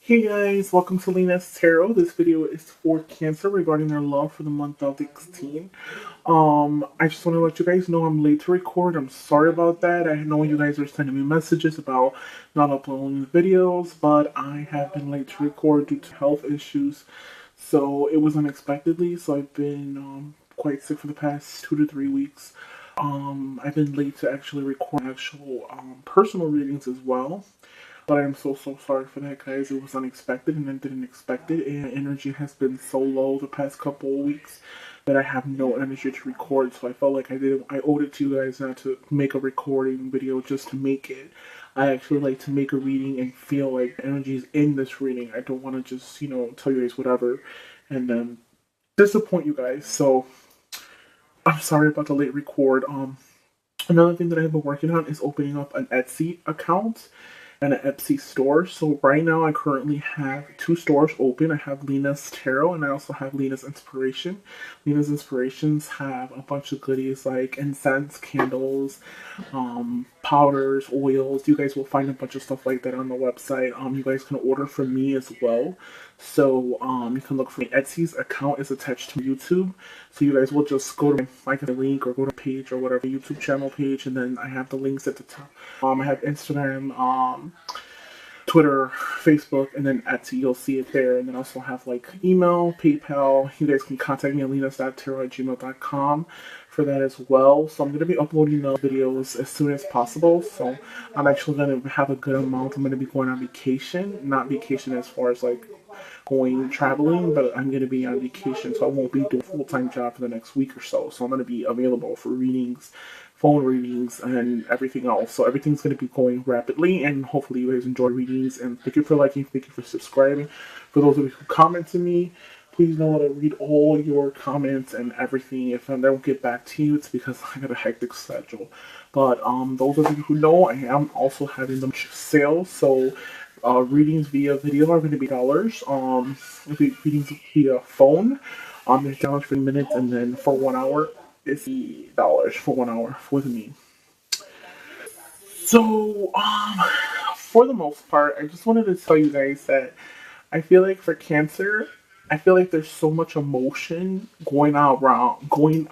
Hey guys, welcome to Lena's Tarot. This video is for Cancer regarding their love for the month of 16. I just want to let you guys know I'm late to record. I'm sorry about that. I know you guys are sending me messages about not uploading the videos, but I have been late to record due to health issues. So it was unexpectedly, so I've been quite sick for the past 2 to 3 weeks. I've been late to actually record actual personal readings as well. But I'm so sorry for that, guys. It was unexpected and I didn't expect it. And energy has been so low the past couple of weeks that I have no energy to record. So I felt like I owed it to you guys not to make a recording video just to make it. I actually like to make a reading and feel like energy is in this reading. I don't want to just, tell you guys whatever and then disappoint you guys. So I'm sorry about the late record. Another thing that I've been working on is opening up an Etsy account and an Etsy store. So right now I currently have two stores open. I have Lena's Tarot and I also have Lena's Inspiration. Lena's Inspirations have a bunch of goodies like incense, candles, powders, oils. You guys will find a bunch of stuff like that on the website. You guys can order from me as well. So you can look for me. Etsy's account is attached to YouTube. So you guys will just go to my link or go to page or whatever YouTube channel page, and then I have the links at the top. I have Instagram, Twitter, Facebook, and then Etsy. You'll see it there. And then also have like email, PayPal. You guys can contact me at lenas.tarot@gmail.com for that as well. So I'm going to be uploading the videos as soon as possible. So I'm actually going to have a good amount. I'm going to be going on vacation. Not vacation as far as like going traveling, but I'm going to be on vacation, so I won't be doing a full-time job for the next week or so. So I'm going to be available for readings, phone readings, and everything else. So everything's going to be going rapidly, and hopefully you guys enjoy readings. And thank you for liking, thank you for subscribing. For those of you who comment to me, please know that I read all your comments and everything. If I don't get back to you, it's because I got a hectic schedule. But those of you who know, I am also having them sales. So readings via video are going to be dollars. Readings via phone, there's dollars for minutes, and then for 1 hour, it's $dollars for 1 hour with me. So, for the most part, I just wanted to tell you guys that I feel like for Cancer, I feel like there's so much emotion going out around, going.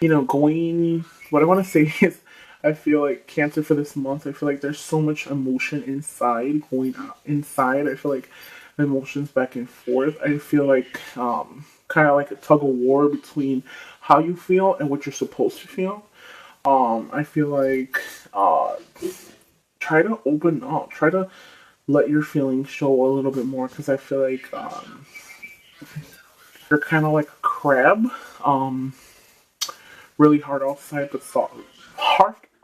What I want to say is, I feel like Cancer for this month. I feel like there's so much emotion inside, going out inside. I feel like emotions back and forth. I feel like kind of like a tug of war between how you feel and what you're supposed to feel. I feel like try to open up, try to let your feelings show a little bit more because I feel like you're kind of like a crab. Really hard outside, but soft.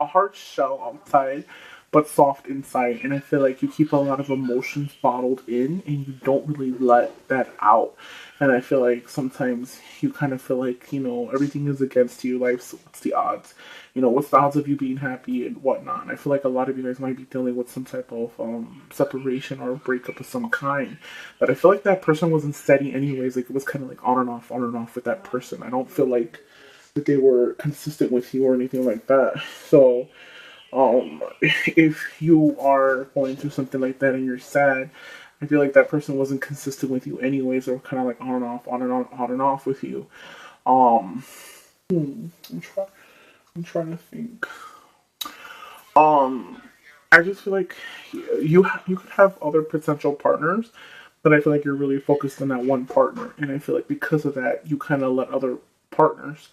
A hard shell outside, but soft inside. And I feel like you keep a lot of emotions bottled in, and you don't really let that out. And I feel like sometimes you kind of feel like everything is against you. Like, so what's the odds? What's the odds of you being happy and whatnot? And I feel like a lot of you guys might be dealing with some type of separation or breakup of some kind. But I feel like that person wasn't steady anyways. Like, it was kind of like on and off with that person. I don't feel like that they were consistent with you or anything like that. So, if you are going through something like that and you're sad, I feel like that person wasn't consistent with you anyways, or kind of like on and off, on and off with you. Um, I'm trying to think. I just feel like you could have other potential partners, but I feel like you're really focused on that one partner, and I feel like because of that, you kind of let other partners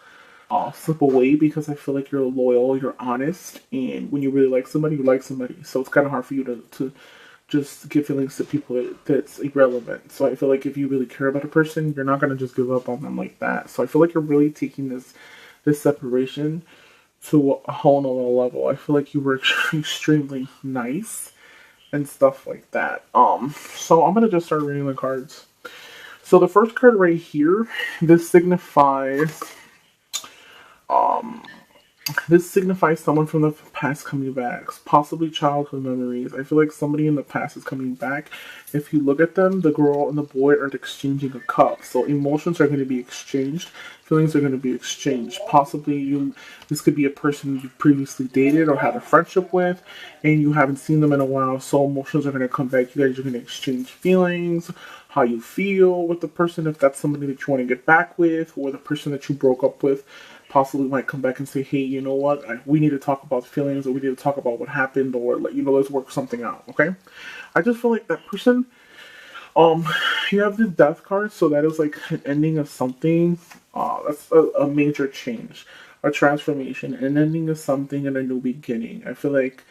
slip away because I feel like you're loyal, you're honest, and when you really like somebody, you like somebody. So it's kind of hard for you to just give feelings to people that's irrelevant. So I feel like if you really care about a person, you're not gonna just give up on them like that. So I feel like you're really taking this separation to a whole nother level. I feel like you were extremely nice and stuff like that. So I'm gonna just start reading the cards. So the first card right here, this signifies This signifies someone from the past coming back, possibly childhood memories. I feel like somebody in the past is coming back. If you look at them, the girl and the boy are exchanging a cup. So emotions are going to be exchanged, feelings are going to be exchanged. Possibly this could be a person you previously dated or had a friendship with, and you haven't seen them in a while. So emotions are going to come back. You guys are going to exchange feelings, how you feel with the person, if that's somebody that you want to get back with, or the person that you broke up with possibly might come back and say, hey, you know what, we need to talk about feelings, or we need to talk about what happened, or let's work something out. Okay, I just feel like that person, um you have the death card, so that is like an ending of something. That's a major change, a transformation, an ending of something, and a new beginning. I feel like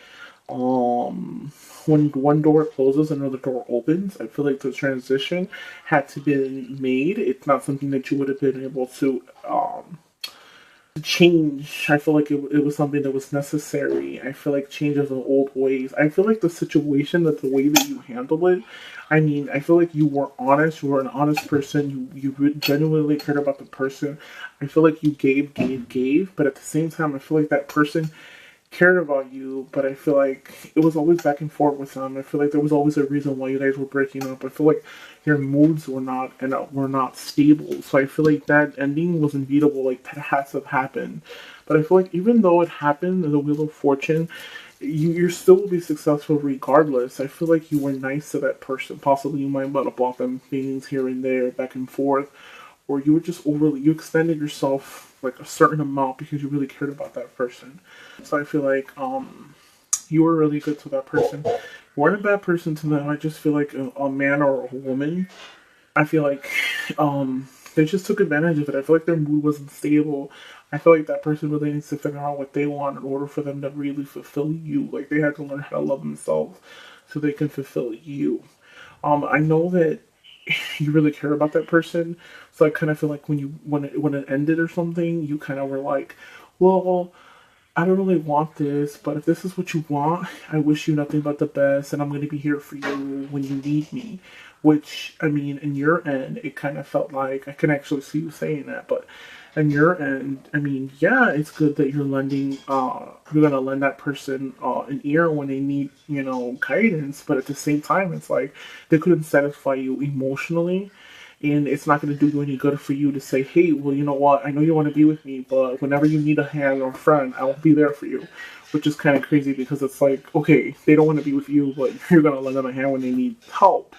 when one door closes, another door opens. I feel like the transition had to be made. It's not something that you would have been able to change. I feel like it was something that was necessary. I feel like changes of old ways. I feel like the situation, that the way that you handle it, I mean, I feel like you were honest. You were an honest person. You genuinely cared about the person. I feel like you gave, but at the same time, I feel like that person cared about you, but I feel like it was always back and forth with them. I feel like there was always a reason why you guys were breaking up. I feel like your moods were not stable. So I feel like that ending was inevitable. Like that has to have happened. But I feel like even though it happened, the Wheel of Fortune, you still will be successful regardless. I feel like you were nice to that person. Possibly you might have bought them things here and there, back and forth, or you were just overly, you extended yourself like a certain amount because you really cared about that person. So I feel like you were really good to that person. You weren't a bad person to them. I just feel like a man or a woman, I feel like they just took advantage of it. I feel like their mood wasn't stable. I feel like that person really needs to figure out what they want in order for them to really fulfill you. Like they had to learn how to love themselves so they can fulfill you. I know that you really care about that person, so I kind of feel like when it ended or something, you kind of were like, well, I don't really want this, but if this is what you want, I wish you nothing but the best, and I'm going to be here for you when you need me. Which, I mean, in your end, it kind of felt like, I can actually see you saying that, but in your end, I mean, yeah, it's good that you're going to lend that person an ear when they need, guidance, but at the same time, it's like they couldn't satisfy you emotionally, and it's not going to do you any good for you to say, hey, well, you know what, I know you want to be with me, but whenever you need a hand or a friend, I'll be there for you. Which is kind of crazy because it's like, okay, they don't want to be with you, but you're going to lend them a hand when they need help.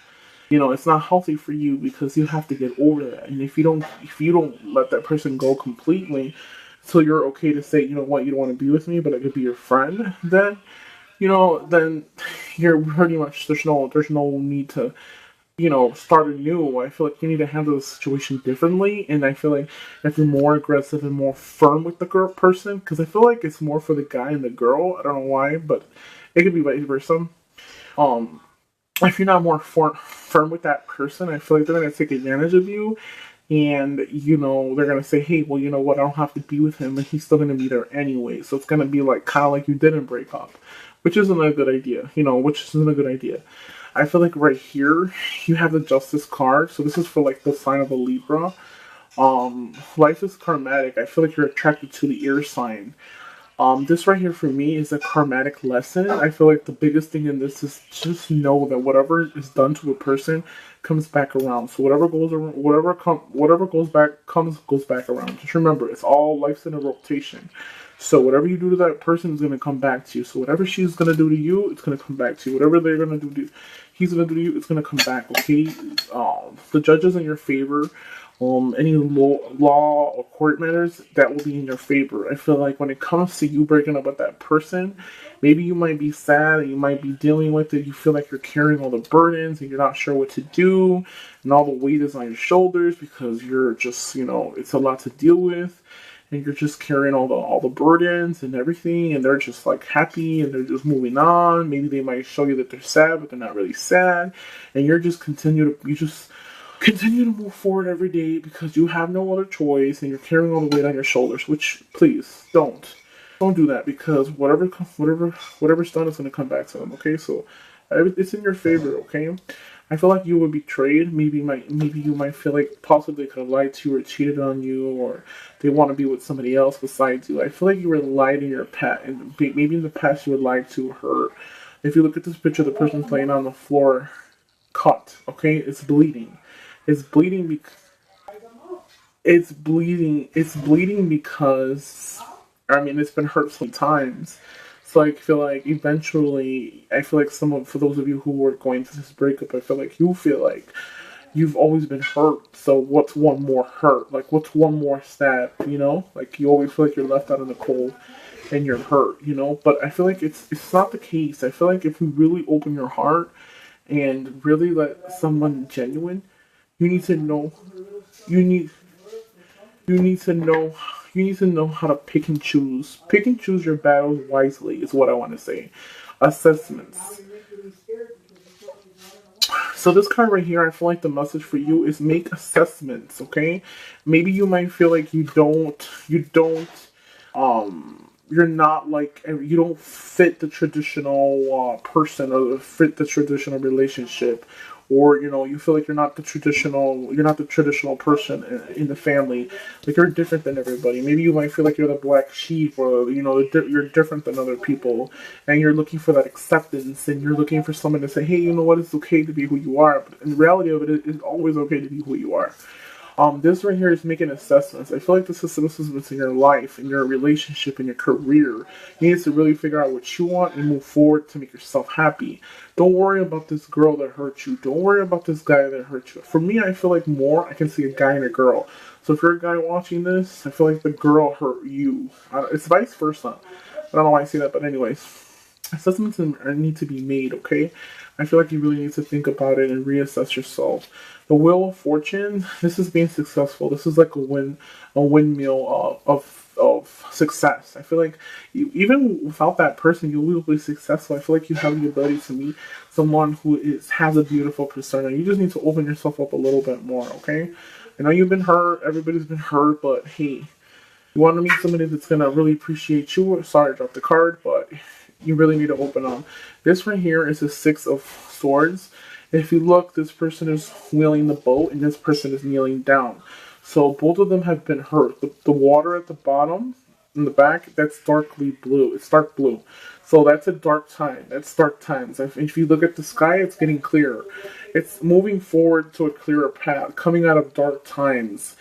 It's not healthy for you because you have to get over that. And if you don't let that person go completely, so you're okay to say, you know what, you don't want to be with me, but I could be your friend, then you're pretty much, there's no need to start anew. I feel like you need to handle the situation differently, and I feel like if you're more aggressive and more firm with the person, because I feel like it's more for the guy and the girl. I don't know why, but it could be vice versa. Um, if you're not more firm with that person, I feel like they're gonna take advantage of you, and they're gonna say, hey, well, you know what, I don't have to be with him, and he's still gonna be there anyway. So it's gonna be like kind of like you didn't break up, which isn't a good idea. Which isn't a good idea. I feel like right here you have the Justice card, so this is for like the sign of a Libra. Life is karmatic. I feel like you're attracted to the air sign. This right here for me is a karmatic lesson. I feel like the biggest thing in this is just know that whatever is done to a person comes back around. So whatever goes around, whatever goes back around. Just remember, it's all life's in a rotation. So whatever you do to that person is gonna come back to you. So whatever she's gonna do to you, it's gonna come back to you. Whatever they're gonna do to he's gonna do to you, it's gonna come back. Okay. The judge is in your favor. Any law or court matters, that will be in your favor. I feel like when it comes to you breaking up with that person, maybe you might be sad and you might be dealing with it. You feel like you're carrying all the burdens and you're not sure what to do, and all the weight is on your shoulders because you're just, it's a lot to deal with, and you're just carrying all the burdens and everything, and they're just like happy and they're just moving on. Maybe they might show you that they're sad, but they're not really sad, and you just continue to move forward every day because you have no other choice and you're carrying all the weight on your shoulders. Which, please don't do that, because whatever's done is going to come back to them. Okay, so it's in your favor. Okay, I feel like you were betrayed. Maybe you might feel like possibly they could have lied to you or cheated on you, or they want to be with somebody else besides you. I feel like you were lied in your past, and maybe in the past you were lied to her. If you look at this picture, the person's laying on the floor, cut. Okay, it's bleeding. It's bleeding because it's bleeding. It's bleeding because I mean it's been hurt so many times. So I feel like eventually, I feel like for those of you who were going through this breakup, I feel like you feel like you've always been hurt. So what's one more hurt? Like what's one more stab? You know, like you always feel like you're left out in the cold and you're hurt. You know, but I feel like it's not the case. I feel like if you really open your heart and really let someone genuine, you need to know. You need you need to know you need to know how to pick and choose. Pick and choose your battles wisely is what I want to say. Assessments. So this card right here, I feel like the message for you is make assessments, okay? Maybe you might feel like you're not like you don't fit the traditional person or fit the traditional relationship, or you feel like you're not the traditional person in the family. Like you're different than everybody. Maybe you might feel like you're the black sheep, or you're different than other people, and you're looking for that acceptance, and you're looking for someone to say, hey, you know what, it's okay to be who you are. But in the reality of it, it's always okay to be who you are. This right here is making assessments. I feel like this is assessments in your life, in your relationship, in your career. You need to really figure out what you want and move forward to make yourself happy. Don't worry about this girl that hurt you. Don't worry about this guy that hurt you. For me, I feel like more I can see a guy and a girl. So if you're a guy watching this, I feel like the girl hurt you. It's vice versa. I don't know why I say that, but anyways, assessments need to be made, okay? I feel like you really need to think about it and reassess yourself. The Wheel of Fortune, this is being successful. This is like a windmill of success. I feel like even without that person, you will be successful. I feel like you have the ability to meet someone who has a beautiful persona. You just need to open yourself up a little bit more, okay? I know you've been hurt. Everybody's been hurt, but hey, you want to meet somebody that's gonna really appreciate you. Sorry, I dropped the card, but you really need to open them. This right here is a Six of Swords. If you look, this person is wheeling the boat and this person is kneeling down. So both of them have been hurt. The water at the bottom, in the back, that's darkly blue. It's dark blue. So that's a dark time. That's dark times. If you look at the sky, it's getting clearer. It's moving forward to a clearer path, coming out of dark times.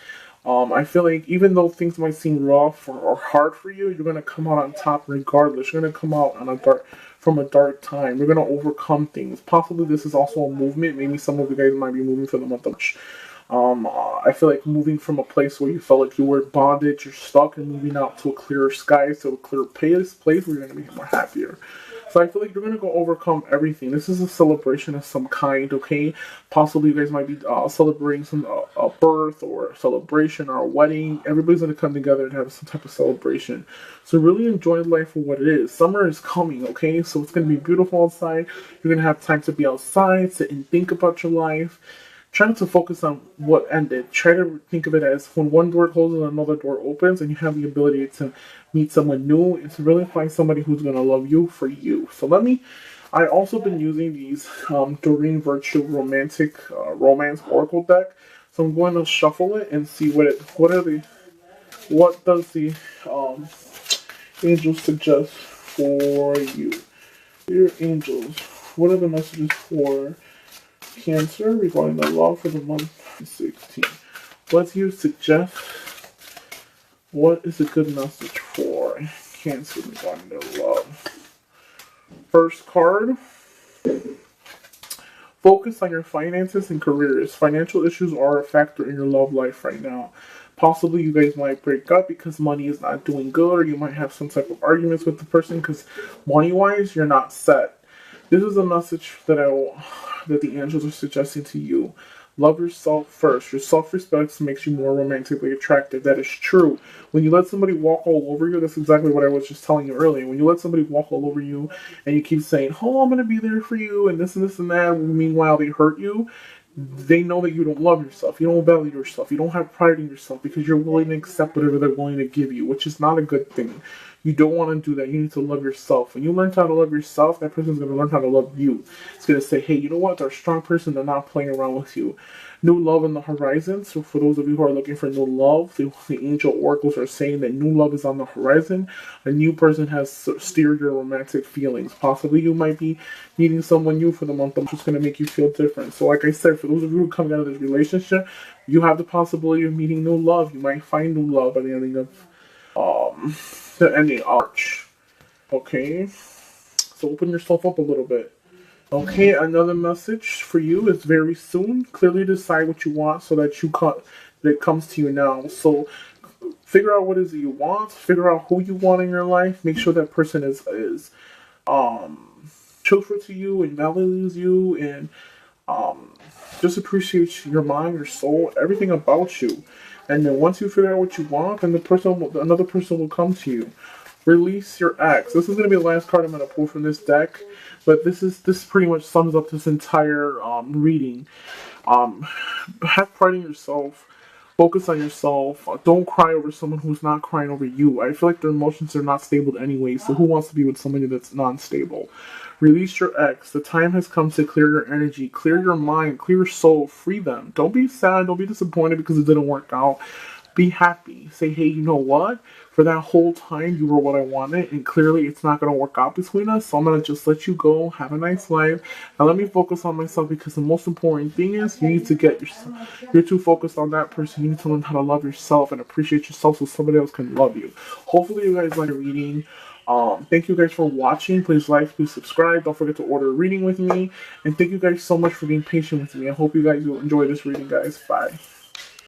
I feel like even though things might seem rough or hard for you, you're gonna come out on top regardless. You're gonna come out on from a dark time. You're gonna overcome things. Possibly this is also a movement. Maybe some of you guys might be moving for the month of March. I feel like moving from a place where you felt like you were in bondage, you're stuck, and moving out to a clearer sky, to a clearer place where you're gonna be more happier. So I feel like you're gonna go overcome everything. This is a celebration of some kind, okay? Possibly you guys might be celebrating some a birth or a celebration or a wedding. Everybody's gonna come together and have some type of celebration. So really enjoy life for what it is. Summer is coming, okay? So it's gonna be beautiful outside. You're gonna have time to be outside, sit and think about your life. Try not to focus on what ended. Try to think of it as when one door closes, another door opens, and you have the ability to meet someone new and to really find somebody who's going to love you for you. So I also been using these Doreen Virtue Romantic Romance Oracle deck. So I'm going to shuffle it and see what does the angels suggest for you. Dear angels, what are the messages for Cancer regarding the love for the month 16? What do you suggest? What is a good message for Cancer regarding their love? First card. Focus on your finances and careers. Financial issues are a factor in your love life right now. Possibly you guys might break up because money is not doing good, or you might have some type of arguments with the person because money-wise you're not set. This is a message that the angels are suggesting to you. Love yourself first. Your self-respect makes you more romantically attractive. That is true. When you let somebody walk all over you, that's exactly what I was just telling you earlier. When you let somebody walk all over you and you keep saying, oh, I'm going to be there for you and this and that, meanwhile they hurt you, they know that you don't love yourself. You don't value yourself. You don't have pride in yourself because you're willing to accept whatever they're willing to give you, which is not a good thing. You don't want to do that. You need to love yourself. When you learn how to love yourself, that person's going to learn how to love you. It's going to say, hey, you know what? They're a strong person. They're not playing around with you. New love on the horizon. So for those of you who are looking for new love, the angel oracles are saying that new love is on the horizon. A new person has steered your romantic feelings. Possibly you might be meeting someone new for the month of, just going to make you feel different. So like I said, for those of you who are coming out of this relationship, you have the possibility of meeting new love. You might find new love by the ending of the ending of March. Okay, so open yourself up a little bit. Okay, another message for you is very soon. Clearly decide what you want so that that it comes to you now. So figure out what it is that you want. Figure out who you want in your life. Make sure that person is truthful to you and values you and just appreciates your mind, your soul, everything about you. And then once you figure out what you want, then another person will come to you. Release your ex. This is going to be the last card I'm going to pull from this deck, but this pretty much sums up this entire reading. Have pride in yourself. Focus on yourself. Don't cry over someone who's not crying over you. I feel like their emotions are not stable anyway, so who wants to be with somebody that's non-stable? Release your ex. The time has come to clear your energy, clear your mind, clear your soul, free them. Don't be sad, don't be disappointed because it didn't work out. Be happy. Say, hey, you know what? For that whole time, you were what I wanted, and clearly it's not going to work out between us, so I'm going to just let you go. Have a nice life. Now let me focus on myself because the most important thing is you need to get yourself. You're too focused on that person. You need to learn how to love yourself and appreciate yourself so somebody else can love you. Hopefully you guys like reading. Thank you guys for watching. Please like, please subscribe. Don't forget to order a reading with me. And thank you guys so much for being patient with me. I hope you guys will enjoy this reading, guys. Bye.